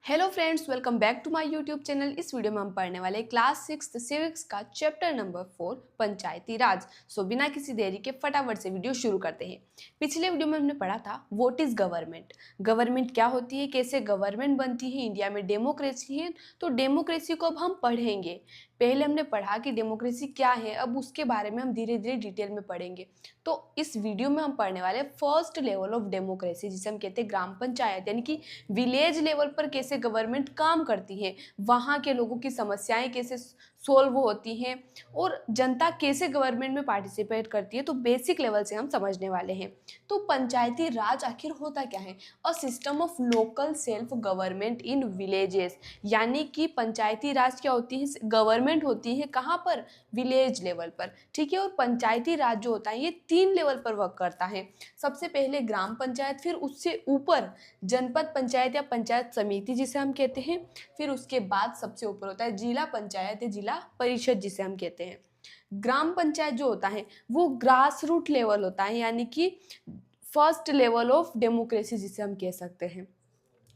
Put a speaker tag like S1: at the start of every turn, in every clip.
S1: Hello friends, welcome back to my YouTube channel. इस video में हम पढ़ने वाले क्लास 6 सिविक्स का चैप्टर नंबर 4 पंचायती राज। बिना किसी देरी के फटाफट से वीडियो शुरू करते हैं। पिछले वीडियो में हमने पढ़ा था व्हाट इज गवर्नमेंट, गवर्नमेंट क्या होती है, कैसे गवर्नमेंट बनती है, इंडिया में डेमोक्रेसी है। तो डेमोक्रेसी को अब हम पढ़ेंगे। पहले हमने पढ़ा कि डेमोक्रेसी क्या है, अब उसके बारे में हम धीरे धीरे डिटेल में पढ़ेंगे। तो इस वीडियो में हम पढ़ने वाले फर्स्ट लेवल ऑफ डेमोक्रेसी, जिसे हम कहते हैं ग्राम पंचायत, यानी कि विलेज लेवल पर कैसे गवर्नमेंट काम करती है, वहाँ के लोगों की समस्याएं कैसे सोल्व होती हैं और जनता कैसे गवर्नमेंट में पार्टिसिपेट करती है। तो बेसिक लेवल से हम समझने वाले हैं। तो पंचायती राज आखिर होता क्या है? A system of local self government in villages, यानी कि पंचायती राज क्या होती है? गवर्नमेंट होती है कहाँ पर? विलेज लेवल पर। ठीक है। और पंचायती राज जो होता है ये 3 लेवल पर वर्क करता है। सबसे पहले ग्राम पंचायत, फिर उससे ऊपर जनपद पंचायत या पंचायत समिति जिसे हम कहते हैं, फिर उसके बाद सबसे ऊपर होता है जिला पंचायत या जिला परिषद जिसे हम कहते हैं। ग्राम पंचायत जो होता है वो ग्रास रूट लेवल होता है, यानी कि फर्स्ट लेवल ऑफ डेमोक्रेसी जिसे हम कह सकते हैं,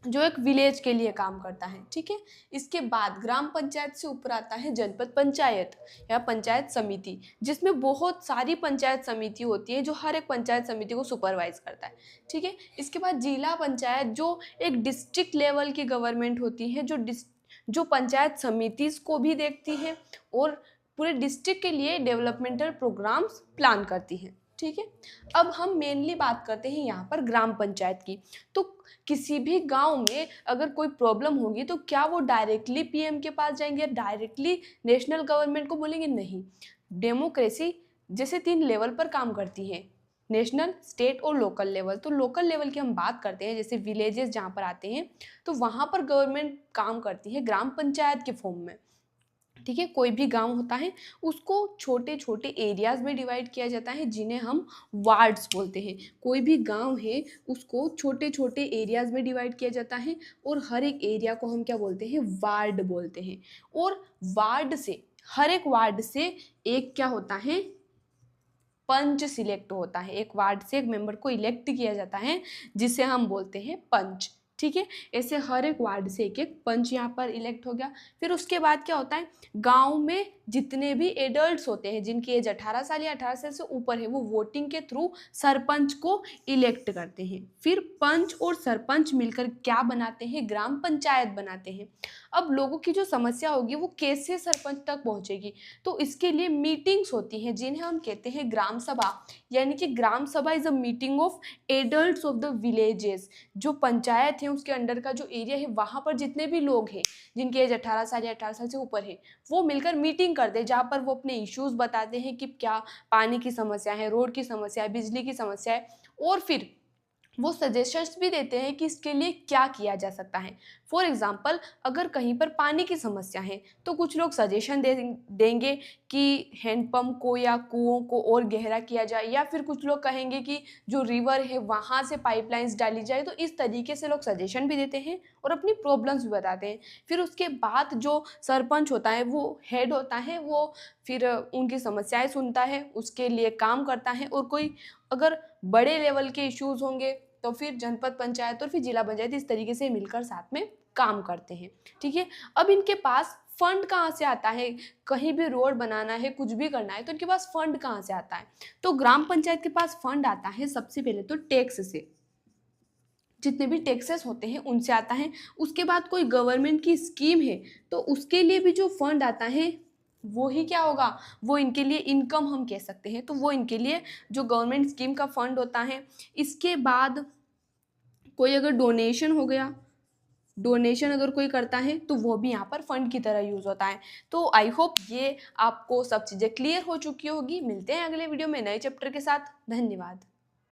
S1: जो एक विलेज के लिए काम करता है। ठीक है। इसके बाद ग्राम पंचायत से ऊपर आता है जनपद पंचायत या पंचायत समिति, जिसमें बहुत सारी पंचायत समिति होती है जो हर एक पंचायत समिति को सुपरवाइज करता है। ठीक है। इसके बाद जिला पंचायत जो एक डिस्ट्रिक्ट लेवल की गवर्नमेंट होती है, जो पंचायत समिति को भी देखती है और पूरे डिस्ट्रिक्ट के लिए डेवलपमेंटल प्रोग्राम्स प्लान करती है। ठीक है। अब हम मेनली बात करते हैं यहाँ पर ग्राम पंचायत की। तो किसी भी गांव में अगर कोई प्रॉब्लम होगी तो क्या वो डायरेक्टली पीएम के पास जाएंगे या डायरेक्टली नेशनल गवर्नमेंट को बोलेंगे? नहीं। डेमोक्रेसी जैसे 3 लेवल पर काम करती है, नेशनल, स्टेट और लोकल लेवल। तो लोकल लेवल की हम बात करते हैं, जैसे विलेजेस जहाँ पर आते हैं तो वहाँ पर गवर्नमेंट काम करती है ग्राम पंचायत के फॉर्म में। ठीक है। कोई भी गांव होता है उसको छोटे छोटे एरियाज में डिवाइड किया जाता है जिन्हें हम वार्ड्स बोलते हैं। कोई भी गांव है उसको छोटे छोटे एरियाज में डिवाइड किया जाता है और हर एक एरिया को हम क्या बोलते हैं? वार्ड बोलते हैं। और वार्ड से, हर एक वार्ड से एक क्या होता है? पंच सिलेक्ट होता है। एक वार्ड से एक मेंबर को इलेक्ट किया जाता है जिसे हम बोलते हैं पंच। ठीक है। ऐसे हर एक वार्ड से एक एक पंच यहाँ पर इलेक्ट हो गया। फिर उसके बाद क्या होता है? गांव में जितने भी एडल्ट्स होते हैं जिनकी एज 18 साल या 18 साल से ऊपर है, वो वोटिंग के थ्रू सरपंच को इलेक्ट करते हैं। फिर पंच और सरपंच मिलकर क्या बनाते हैं? ग्राम पंचायत बनाते हैं। अब लोगों की जो समस्या होगी वो कैसे सरपंच तक पहुंचेगी? तो इसके लिए मीटिंग्स होती हैं जिन्हें हम कहते हैं ग्राम सभा, यानी कि ग्राम सभा is a meeting of adults of the villages. जो पंचायत है उसके अंडर का जो एरिया है वहाँ पर जितने भी लोग हैं जिनकी एज 18 साल या 18 साल से ऊपर है, वो मिलकर मीटिंग करते हैं जहाँ पर वो अपने इश्यूज बताते हैं कि क्या पानी की समस्या है, रोड की समस्या है, बिजली की समस्या है, और फिर वो सजेशंस भी देते हैं कि इसके लिए क्या किया जा सकता है। फॉर एग्जाम्पल, अगर कहीं पर पानी की समस्या है तो कुछ लोग सजेशन देंगे कि हैंडपम्प को या कुओं को और गहरा किया जाए, या फिर कुछ लोग कहेंगे कि जो रिवर है वहाँ से पाइपलाइंस डाली जाए। तो इस तरीके से लोग सजेशन भी देते हैं और अपनी प्रॉब्लम्स भी बताते हैं। फिर उसके बाद जो सरपंच होता है, वो हेड होता है, वो फिर उनकी समस्याएं सुनता है, उसके लिए काम करता है। और कोई अगर बड़े लेवल के इश्यूज होंगे तो फिर जनपद पंचायत और फिर जिला पंचायत इस तरीके से मिलकर साथ में काम करते हैं। ठीक है। अब इनके पास फंड कहाँ से आता है? कहीं भी रोड बनाना है, कुछ भी करना है, तो इनके पास फंड कहाँ से आता है? तो ग्राम पंचायत के पास फंड आता है सबसे पहले तो टैक्स से, जितने भी टैक्सेस होते हैं उनसे आता है। उसके बाद कोई गवर्नमेंट की स्कीम है तो उसके लिए भी जो फंड आता है वो ही क्या होगा? वो इनके लिए इनकम हम कह सकते हैं। तो वो इनके लिए जो गवर्नमेंट स्कीम का फंड होता है। इसके बाद कोई अगर डोनेशन हो गया, डोनेशन अगर कोई करता है तो वो भी यहाँ पर फंड की तरह यूज होता है। तो आई होप ये आपको सब चीज़ें क्लियर हो चुकी होगी। मिलते हैं अगले वीडियो में नए चैप्टर के साथ। धन्यवाद।